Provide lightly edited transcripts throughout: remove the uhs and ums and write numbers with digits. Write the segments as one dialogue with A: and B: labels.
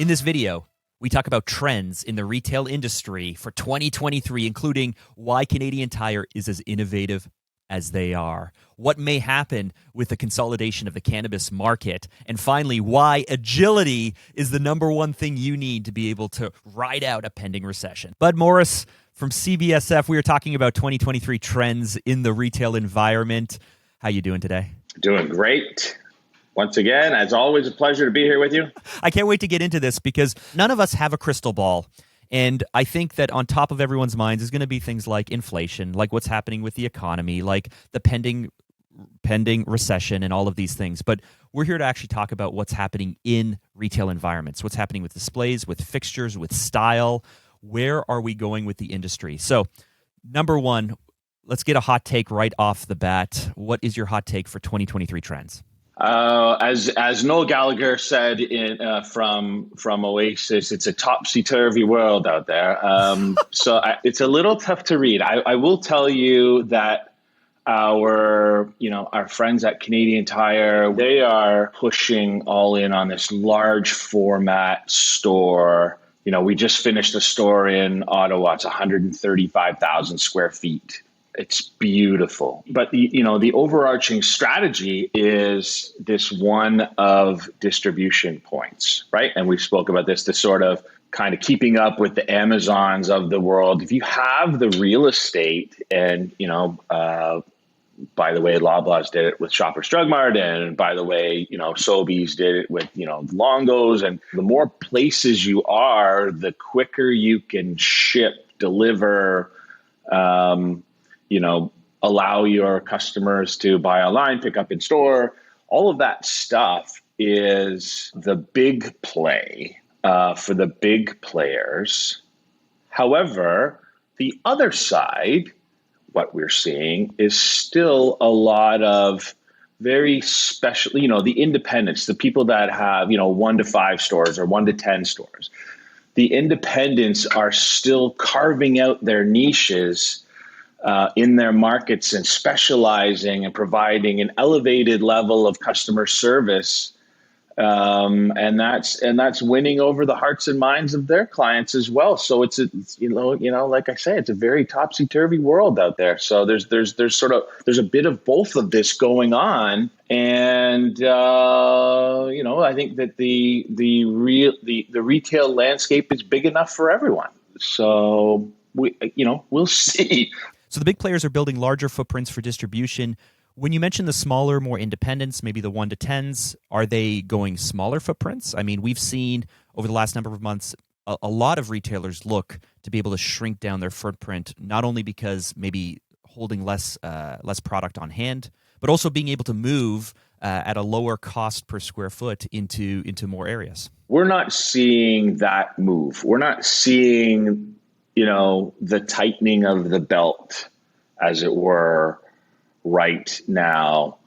A: In this video, we talk about trends in the retail industry for 2023, including why Canadian Tire is as innovative as they are, what may happen with the consolidation of the cannabis market, and finally, why agility is the number one thing you need to be able to ride out a pending recession. Bud Morris from CBSF, we are talking about 2023 trends in the retail environment. How you doing today?
B: Doing great. Once again, as always, a pleasure to be here with you.
A: I can't wait to get into this because none of us have a crystal ball. And I think that on top of everyone's minds is going to be things like inflation, like what's happening with the economy, like the pending recession and all of these things. But we're here to actually talk about what's happening in retail environments, what's happening with displays, with fixtures, with style. Where are we going with the industry? So, number one, let's get a hot take right off the bat. What is your hot take for 2023 trends?
B: As Noel Gallagher said from Oasis, it's a topsy-turvy world out there. It's a little tough to read. I will tell you that our friends at Canadian Tire, they are pushing all in on this large format store. You know, we just finished a store in Ottawa. It's 135,000 square feet. It's beautiful. But the overarching strategy is this one of distribution points, right? And we spoke about this sort of kind of keeping up with the Amazons of the world. If you have the real estate and, by the way, Loblaws did it with Shoppers Drug Mart, and by the way, Sobeys did it with, Longos. And the more places you are, the quicker you can ship, deliver, allow your customers to buy online, pick up in store. All of that stuff is the big play for the big players. However, the other side, what we're seeing is still a lot of very special, the independents, the people that have, 1 to 5 stores or 1 to 10 stores. The independents are still carving out their niches in their markets and specializing and providing an elevated level of customer service. And that's winning over the hearts and minds of their clients as well. So it's like I say, it's a very topsy-turvy world out there. So there's a bit of both of this going on. And, I think that the retail landscape is big enough for everyone. So we'll see.
A: So the big players are building larger footprints for distribution. When you mention the smaller, more independents, maybe the 1 to 10s, are they going smaller footprints? I mean, we've seen over the last number of months a lot of retailers look to be able to shrink down their footprint, not only because maybe holding less product on hand, but also being able to move at a lower cost per square foot into more areas.
B: We're not seeing that move. We're not seeing the tightening of the belt, as it were, right now.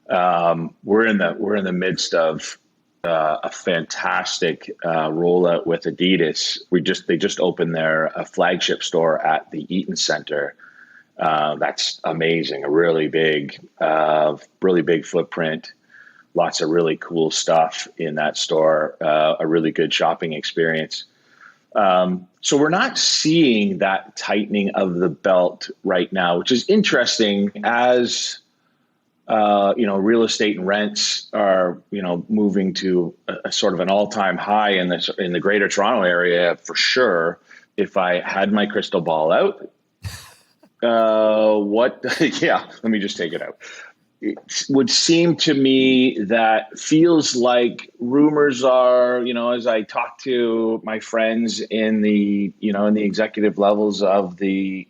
B: We're in the midst of a fantastic rollout with Adidas. They just opened their flagship store at the Eaton Center. That's amazing. A really big footprint. Lots of really cool stuff in that store. A really good shopping experience. So we're not seeing that tightening of the belt right now, which is interesting as, real estate and rents are, moving to a sort of an all-time high in the Greater Toronto area for sure. If I had my crystal ball out, let me just take it out. It would seem to me that feels like rumors are, as I talk to my friends in the executive levels of the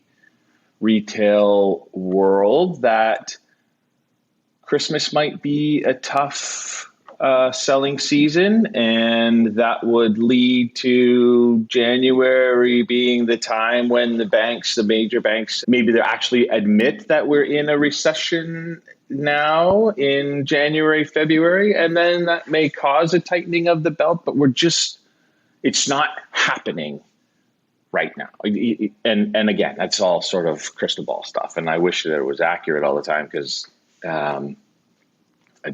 B: retail world, that Christmas might be a tough selling season, and that would lead to January being the time when the major banks, maybe they actually admit that we're in a recession now in January, February, and then that may cause a tightening of the belt, but it's not happening right now. And again, that's all sort of crystal ball stuff. And I wish that it was accurate all the time, because I'd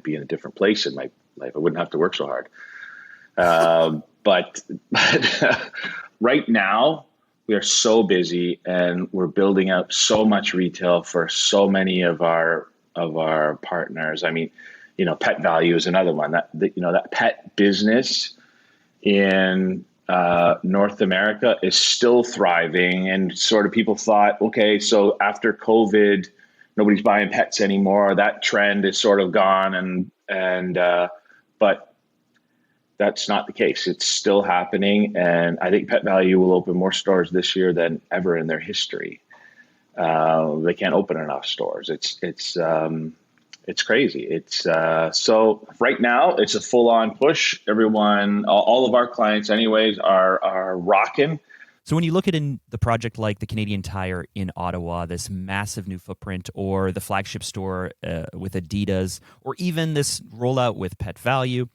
B: be in a different place in my life. I wouldn't have to work so hard. but right now we are so busy and we're building out so much retail for so many of our partners. I mean, Pet Value is another one that pet business in North America is still thriving, and sort of people thought, okay, so after COVID, nobody's buying pets anymore. That trend is sort of gone, but that's not the case. It's still happening, and I think Pet Value will open more stores this year than ever in their history. They can't open enough stores. It's crazy. So right now it's a full on push. Everyone, all of our clients anyways are rocking.
A: So when you look at the project like the Canadian Tire in Ottawa, this massive new footprint, or the flagship store with Adidas, or even this rollout with Pet Value,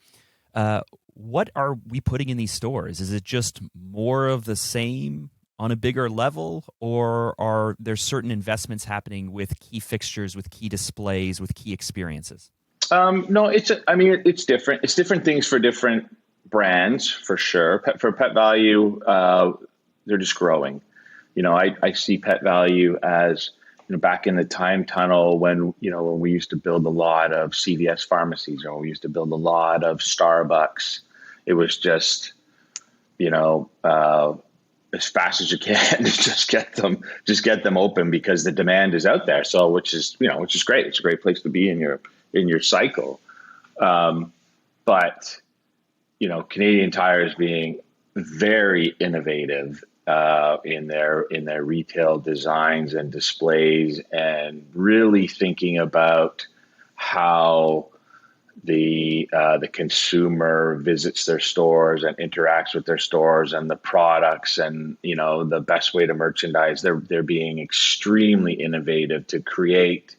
A: what are we putting in these stores? Is it just more of the same on a bigger level, or are there certain investments happening with key fixtures, with key displays, with key experiences?
B: No, it's different. It's different things for different brands, for sure. For Pet Value, they're just growing. I see Pet Value as, back in the time tunnel when we used to build a lot of CVS pharmacies, or we used to build a lot of Starbucks. It was just, as fast as you can to just get them open, because the demand is out there. So, which is great. It's a great place to be in your cycle. But Canadian Tire is being very innovative in their retail designs and displays, and really thinking about how the consumer visits their stores and interacts with their stores and the products, and the best way to merchandise. They're being extremely innovative to create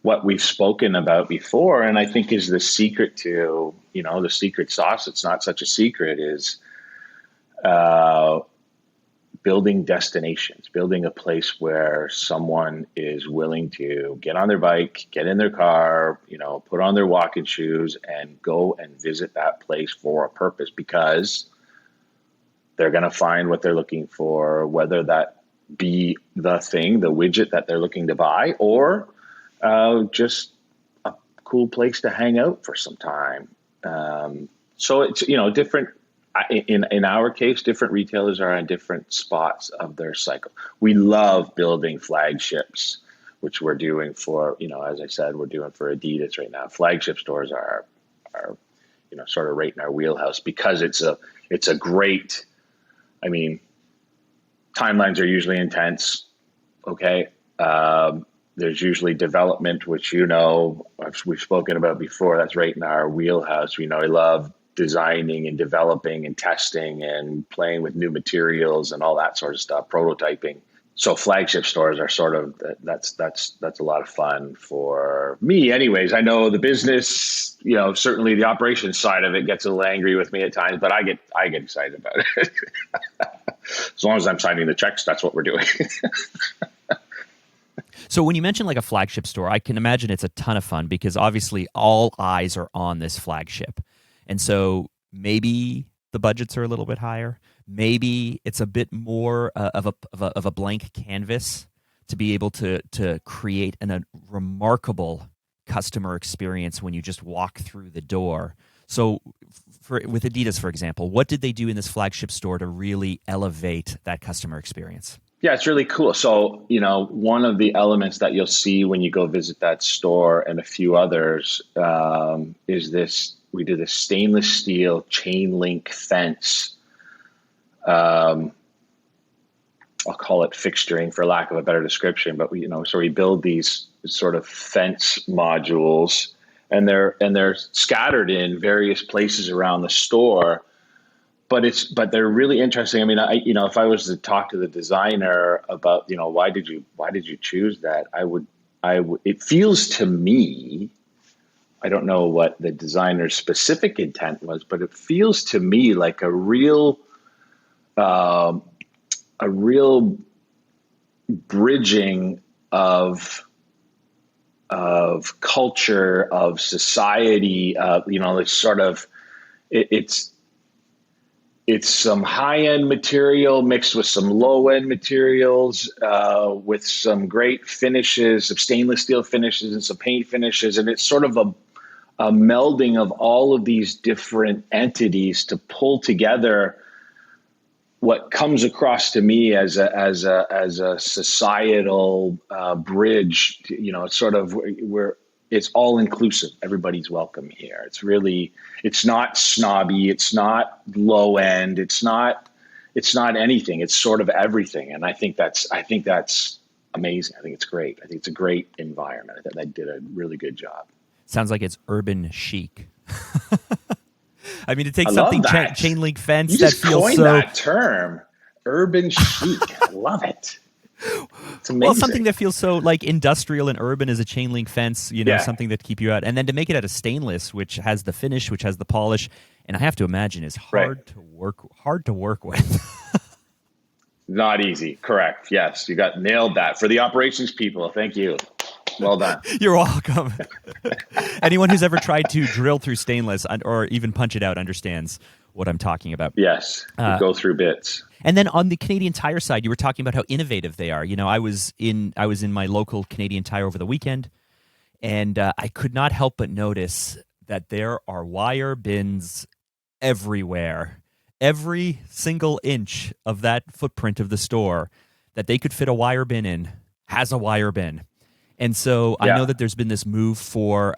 B: what we've spoken about before, and I think is the secret to the secret sauce. It's not such a secret, is building destinations, building a place where someone is willing to get on their bike, get in their car, put on their walking shoes and go and visit that place for a purpose, because they're going to find what they're looking for, whether that be the thing, the widget that they're looking to buy, or just a cool place to hang out for some time. So it's, different. In our case, different retailers are on different spots of their cycle. We love building flagships, which we're doing for, as I said, we're doing for Adidas right now. Flagship stores are sort of right in our wheelhouse, because it's a great, timelines are usually intense. Okay. There's usually development, which, we've spoken about before. That's right in our wheelhouse. I love designing and developing and testing and playing with new materials and all that sort of stuff, prototyping. So flagship stores are sort of, that's a lot of fun for me anyways. I know the business, certainly the operations side of it gets a little angry with me at times, but I get excited about it. As long as I'm signing the checks, that's what we're doing.
A: So when you mention like a flagship store, I can imagine it's a ton of fun, because obviously all eyes are on this flagship. And so maybe the budgets are a little bit higher. Maybe it's a bit more of a blank canvas to be able to create a remarkable customer experience when you just walk through the door. So with Adidas, for example, what did they do in this flagship store to really elevate that customer experience?
B: Yeah, it's really cool. So, one of the elements that you'll see when you go visit that store, and a few others, is this. We did a stainless steel chain link fence. I'll call it fixturing for lack of a better description, but so we build these sort of fence modules, and they're scattered in various places around the store. But they're really interesting. If I was to talk to the designer about, why did you choose that? I would. It feels to me, I don't know what the designer's specific intent was, but it feels to me like a real bridging of culture, of society. It's sort of it's It's some high-end material mixed with some low-end materials, with some great finishes, some stainless steel finishes and some paint finishes. And it's sort of a melding of all of these different entities to pull together what comes across to me as a societal bridge. It's sort of where it's all inclusive. Everybody's welcome here. It's not snobby. It's not low end. It's not anything. It's sort of everything. And I think that's amazing. I think it's great. I think it's a great environment. I think they did a really good job.
A: Sounds like it's urban chic. I mean, it takes something chain link fence that feels
B: coined that term, urban chic. I love it. It's amazing.
A: Well, something that feels so like industrial and urban as a chain link fence, something that keep you out. And then to make it out of stainless, which has the finish, which has the polish, and I have to imagine is hard to work with.
B: Not easy. Correct. Yes. You nailed that. For the operations people, thank you. Well done.
A: You're welcome. Anyone who's ever tried to drill through stainless or even punch it out understands what I'm talking about.
B: Yes. You go through bits.
A: And then on the Canadian Tire side, you were talking about how innovative they are. I was in my local Canadian Tire over the weekend, and I could not help but notice that there are wire bins everywhere. Every single inch of that footprint of the store that they could fit a wire bin in has a wire bin. And so I know that there's been this move for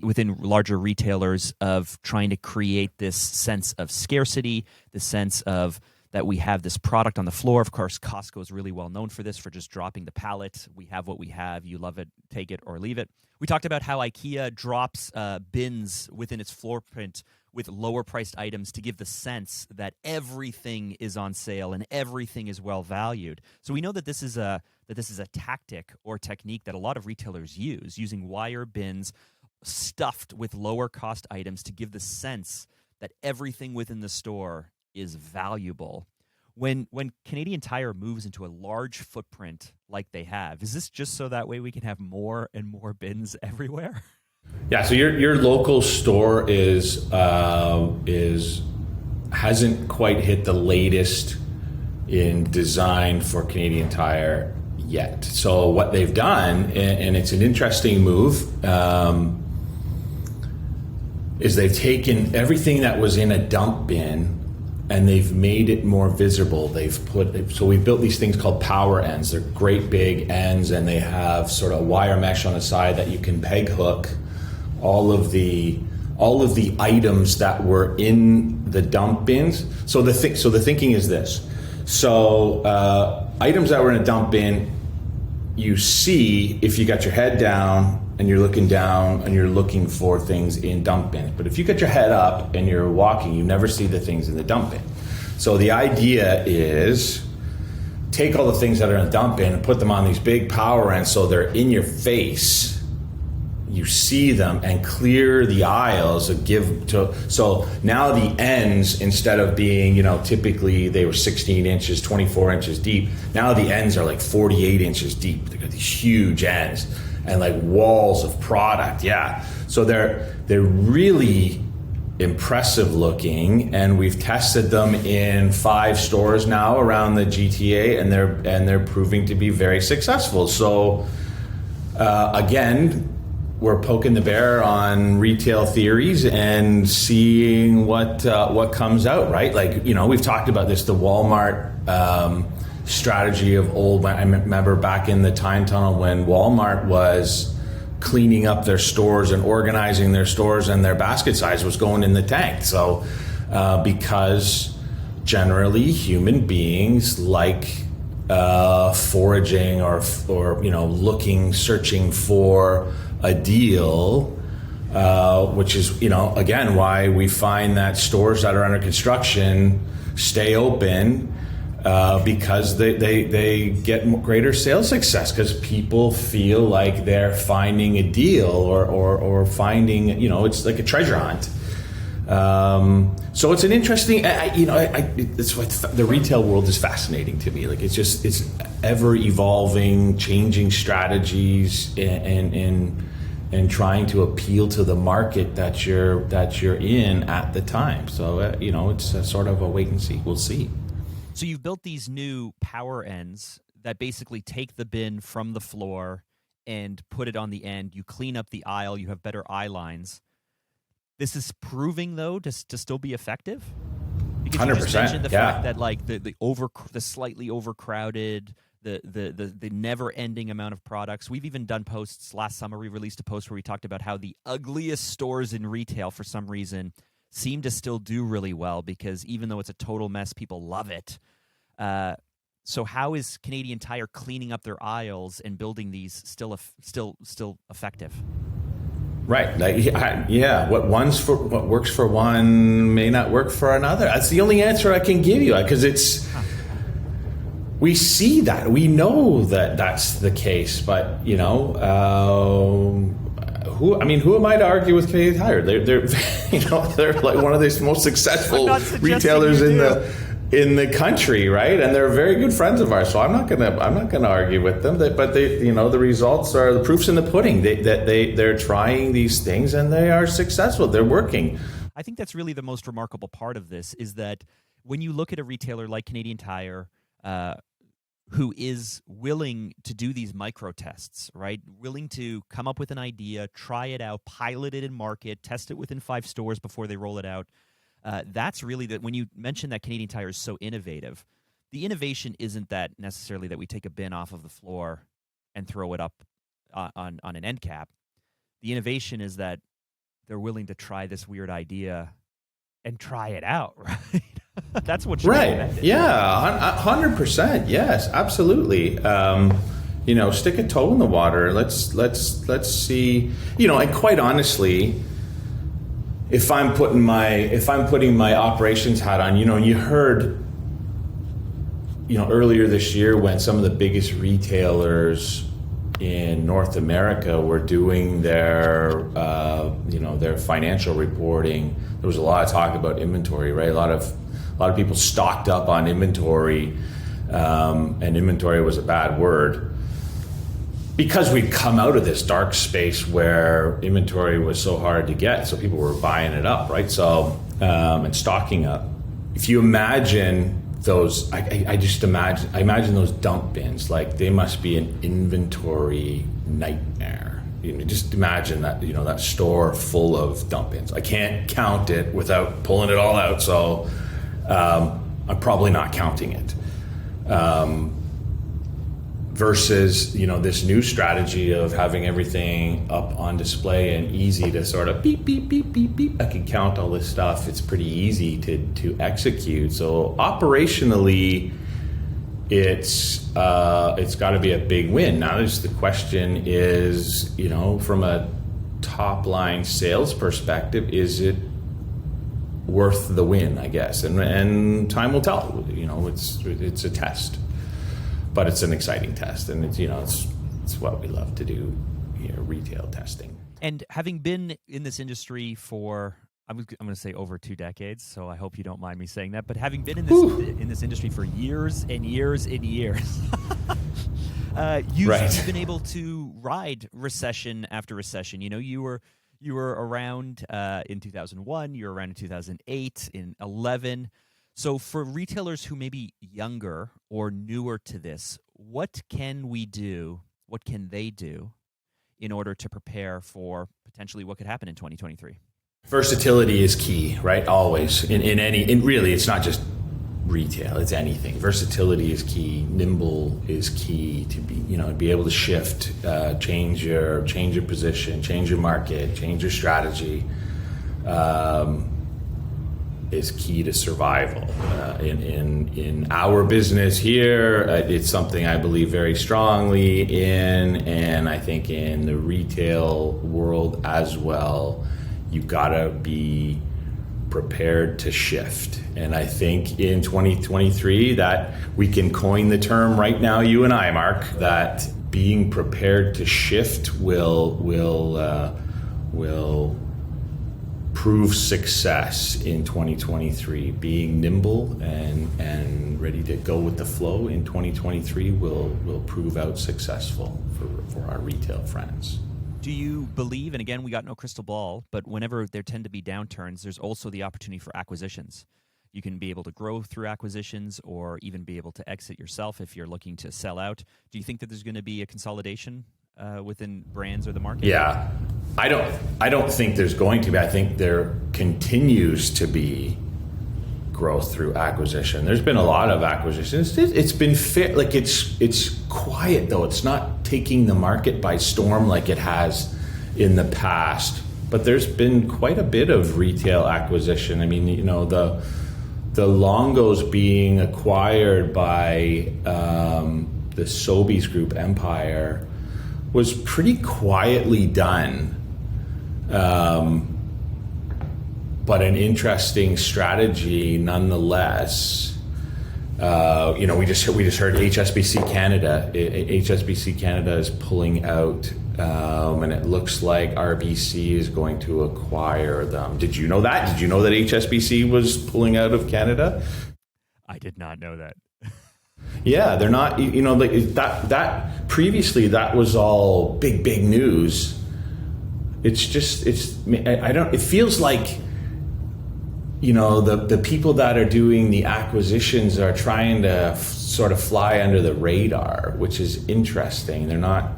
A: within larger retailers of trying to create this sense of scarcity, the sense of that we have this product on the floor. Of course, Costco is really well known for this, for just dropping the pallet. We have what we have. You love it, take it or leave it. We talked about how IKEA drops bins within its floor print with lower priced items to give the sense that everything is on sale and everything is well valued. So we know that this is a tactic or technique that a lot of retailers use, using wire bins stuffed with lower cost items to give the sense that everything within the store is valuable. When Canadian Tire moves into a large footprint like they have, is this just so that way we can have more and more bins everywhere?
C: Yeah, so your local store hasn't quite hit the latest in design for Canadian Tire yet. So what they've done, and it's an interesting move, is they've taken everything that was in a dump bin and they've made it more visible. So we've built these things called power ends. They're great big ends, and they have sort of wire mesh on the side that you can peg hook all of the items that were in the dump bins. So the thinking is this. So items that were in a dump bin, you see if you got your head down and you're looking down and you're looking for things in dump bins. But if you get your head up and you're walking, you never see the things in the dump bin. So the idea is take all the things that are in a dump bin and put them on these big power ends so they're in your face. You see them and clear the aisles so now the ends, instead of being, typically they were 16 inches, 24 inches deep, now the ends are like 48 inches deep. They've got these huge ends and like walls of product. Yeah. So they're really impressive looking, and we've tested them in 5 stores now around the GTA, and they're proving to be very successful. So again, we're poking the bear on retail theories and seeing what comes out, right? Like, we've talked about this, the Walmart strategy of old. I remember back in the time tunnel when Walmart was cleaning up their stores and organizing their stores, and their basket size was going in the tank. So because generally human beings like foraging or looking, searching for a deal, which is, again, why we find that stores that are under construction stay open, because they get greater sales success because people feel like they're finding a deal or finding, it's like a treasure hunt. So it's an interesting, it's what the retail world is fascinating to me. Like it's ever evolving, changing strategies, and and trying to appeal to the market that you're in at the time. So it's a sort of a wait and see. We'll see.
A: So you've built these new power ends that basically take the bin from the floor and put it on the end. You clean up the aisle. You have better eye lines. This is proving, though, to still be effective. Because
C: 100%,
A: you just mentioned the
C: yeah.
A: fact that like the slightly overcrowded, the never-ending amount of products. We've even done posts. Last summer, we released a post where we talked about how the ugliest stores in retail, for some reason, seem to still do really well because even though it's a total mess, people love it. So how is Canadian Tire cleaning up their aisles and building these still effective?
C: Right. What works for one may not work for another. That's the only answer I can give you, because we see that, we know that that's the case. But who am I to argue with Canadian Tire? They're they're like one of the most successful retailers in the country, right? And they're very good friends of ours. So I'm not gonna argue with them. But the results are, the proof's in the pudding. They're trying these things and they are successful. They're working.
A: I think that's really the most remarkable part of this, is that when you look at a retailer like Canadian Tire, who is willing to do these micro tests, right? Willing to come up with an idea, try it out, pilot it in market, test it within 5 stores before they roll it out. That's really that. When you mention that Canadian Tire is so innovative, the innovation isn't that necessarily that we take a bin off of the floor and throw it up on an end cap. The innovation is that they're willing to try this weird idea and try it out, right? That's what you're
C: right. Yeah, 100%. Yes, absolutely. Stick a toe in the water. Let's see. And quite honestly, if I'm putting my operations hat on, you heard, earlier this year when some of the biggest retailers in North America were doing their financial reporting, there was a lot of talk about inventory, right? A lot of people stocked up on inventory, and inventory was a bad word, because we'd come out of this dark space where inventory was so hard to get, so people were buying it up, right? So and stocking up. If you imagine those, I imagine those dump bins, like they must be an inventory nightmare. Just imagine that, that store full of dump bins. I can't count it without pulling it all out, so I'm probably not counting it. Versus, this new strategy of having everything up on display and easy to sort of beep, beep, beep, beep, beep. I can count all this stuff. It's pretty easy to execute. So operationally, it's got to be a big win. Now, the question is, from a top line sales perspective, is it worth the win, I guess? And time will tell. It's a test. But it's an exciting test, and it's what we love to do here, retail testing.
A: And having been in this industry for, I'm going to say over 2 decades, so I hope you don't mind me saying that. But having been in this industry for years and years and years, you've been able to ride recession after recession. You were around in 2001. You were around in 2008, in 11. So for retailers who may be younger or newer to this, what can we do? What can they do in order to prepare for potentially what could happen in 2023?
C: Versatility is key, right? Always. Really, it's not just retail, it's anything. Versatility is key. Nimble is key to be able to shift, change your position, change your market, change your strategy. Is key to survival. In our business here, it's something I believe very strongly in, and I think in the retail world as well, you've got to be prepared to shift. And I think in 2023 that we can coin the term right now, you and I, Mark, that being prepared to shift will prove success in 2023. Being nimble and ready to go with the flow in 2023 will prove out successful for our retail friends.
A: Do you believe, and again, we got no crystal ball, but whenever there tend to be downturns, there's also the opportunity for acquisitions. You can be able to grow through acquisitions or even be able to exit yourself if you're looking to sell out. Do you think that there's going to be a consolidation within brands or the market?
C: Yeah, I don't think there's going to be. I think there continues to be growth through acquisition. There's been a lot of acquisitions. It's been fit. Like it's quiet though. It's not taking the market by storm like it has in the past. But there's been quite a bit of retail acquisition. I mean, the Longo's being acquired by the Sobeys Group Empire was pretty quietly done, but an interesting strategy nonetheless. We just heard HSBC Canada. HSBC Canada is pulling out, and it looks like RBC is going to acquire them. Did you know that? Did you know that HSBC was pulling out of Canada?
A: I did not know that.
C: Yeah, they're not. Like that. Previously, that was all big news. It's just. I don't. It feels like. The people that are doing the acquisitions are trying to sort of fly under the radar, which is interesting. They're not,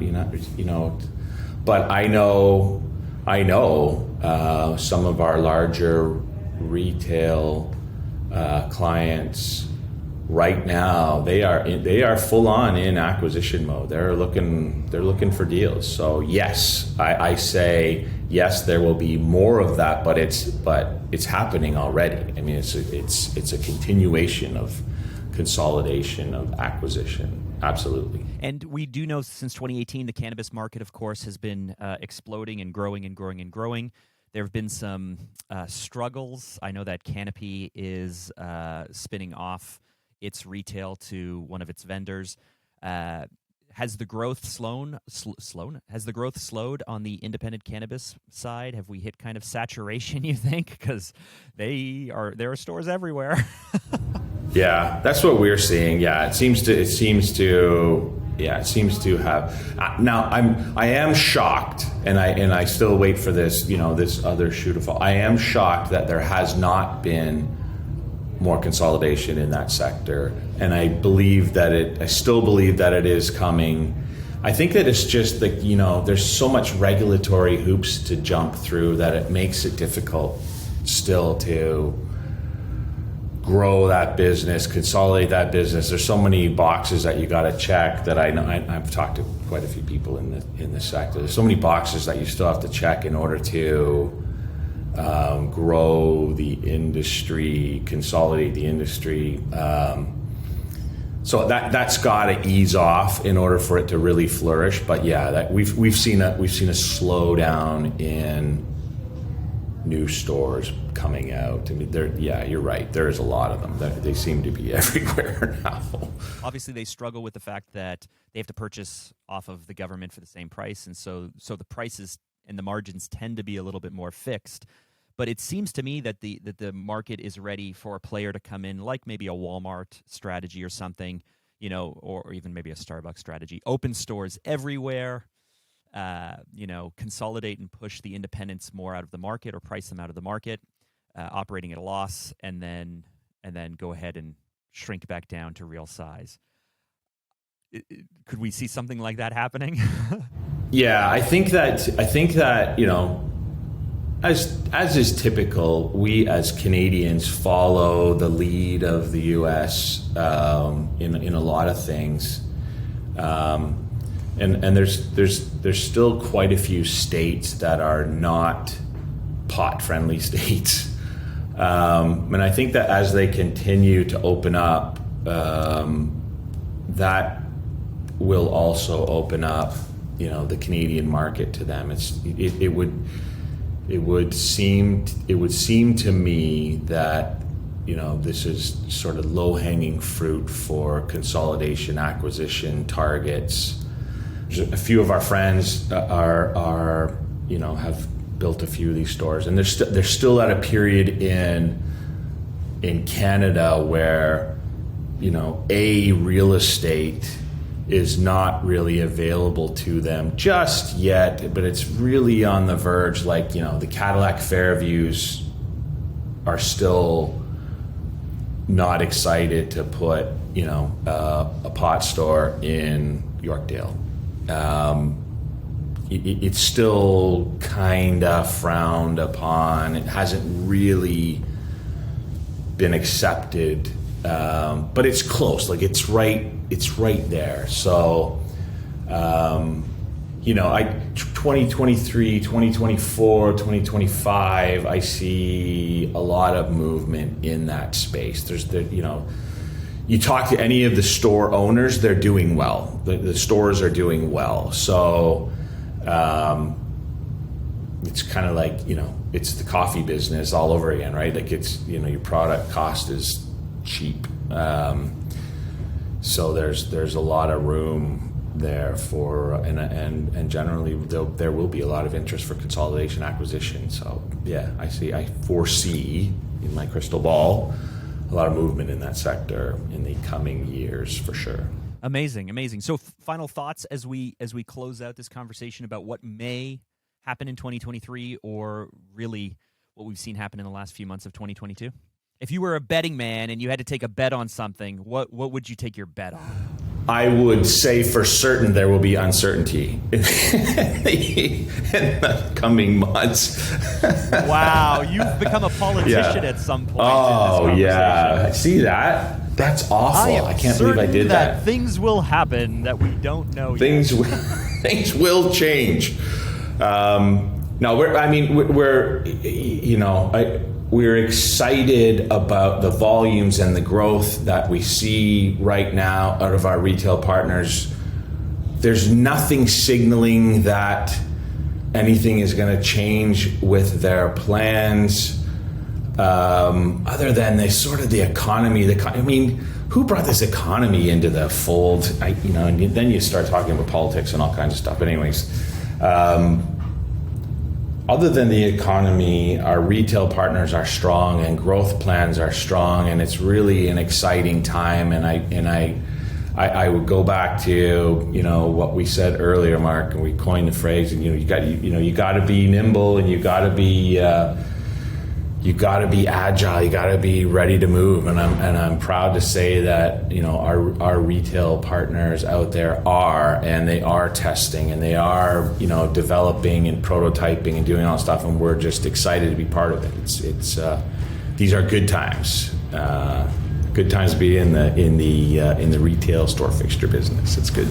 C: but I know some of our larger retail clients right now. They are full on in acquisition mode. They're looking for deals. So yes, I say yes, there will be more of that, but it's happening already. I mean, it's a continuation of consolidation of acquisition. Absolutely.
A: And we do know since 2018, the cannabis market, of course, has been exploding and growing and growing and growing. There have been some struggles. I know that Canopy is spinning off its retail to one of its vendors. Has the growth slowed? Has the growth slowed on the independent cannabis side? Have we hit kind of saturation, you think? Because there are stores everywhere.
C: Yeah, that's what we're seeing. Yeah, it seems to have. Now I am shocked, and I still wait for this, this other shoe to fall. I am shocked that there has not been more consolidation in that sector, and I still believe that it is coming. I think that it's just like, there's so much regulatory hoops to jump through that it makes it difficult still to grow that business, consolidate that business. There's so many boxes that you got to check that I know. I've talked to quite a few people in the sector. There's so many boxes that you still have to check in order to grow the industry, consolidate the industry. So that's got to ease off in order for it to really flourish. But yeah, we've seen a slowdown in new stores coming out. I mean, you're right. There is a lot of them. They seem to be everywhere now.
A: Obviously, they struggle with the fact that they have to purchase off of the government for the same price, and so the prices and the margins tend to be a little bit more fixed. But it seems to me that the market is ready for a player to come in, like maybe a Walmart strategy or something, or even maybe a Starbucks strategy. Open stores everywhere, consolidate and push the independents more out of the market or price them out of the market, operating at a loss, and then go ahead and shrink back down to real size. Could we see something like that happening?
C: Yeah, I think that as is typical, we as Canadians follow the lead of the U.S. In a lot of things, and there's still quite a few states that are not pot-friendly states, and I think that as they continue to open up, that will also open up, the Canadian market to them. It would seem to me that this is sort of low-hanging fruit for consolidation, acquisition targets. A few of our friends are have built a few of these stores, and they're still at a period in Canada where real estate is not really available to them just yet, but it's really on the verge. Like, the Cadillac Fairviews are still not excited to put, a pot store in Yorkdale. It's still kind of frowned upon. It hasn't really been accepted, but it's close. Like, it's right there. So, 2023, 2024, 2025, I see a lot of movement in that space. You talk to any of the store owners, they're doing well. The stores are doing well. So, it's kind of like, it's the coffee business all over again, right? Like, it's, your product cost is cheap. So there's a lot of room there for, and generally there will be a lot of interest for consolidation, acquisition. So yeah, I foresee in my crystal ball a lot of movement in that sector in the coming years for sure.
A: Amazing. So final thoughts as we close out this conversation about what may happen in 2023, or really what we've seen happen in the last few months of 2022. If you were a betting man and you had to take a bet on something, what would you take your bet on?
C: I would say for certain there will be uncertainty in the coming months.
A: Wow, you've become a politician at some point.
C: Oh, yeah. See that? That's awful. I can't believe I did that.
A: Things will happen that we don't know yet.
C: Things will change. We're excited about the volumes and the growth that we see right now out of our retail partners. There's nothing signaling that anything is going to change with their plans, other than the economy. Who brought this economy into the fold? And then you start talking about politics and all kinds of stuff. But anyways, other than the economy, our retail partners are strong and growth plans are strong, and it's really an exciting time. And I would go back to what we said earlier, Mark, and we coined the phrase. And you got to be nimble, and you got to be agile. You got to be ready to move. And I'm proud to say that our retail partners out there they are testing, and they are developing and prototyping and doing all that stuff, and we're just excited to be part of it. It's these are good times. Good times to be in the retail store fixture business. It's good.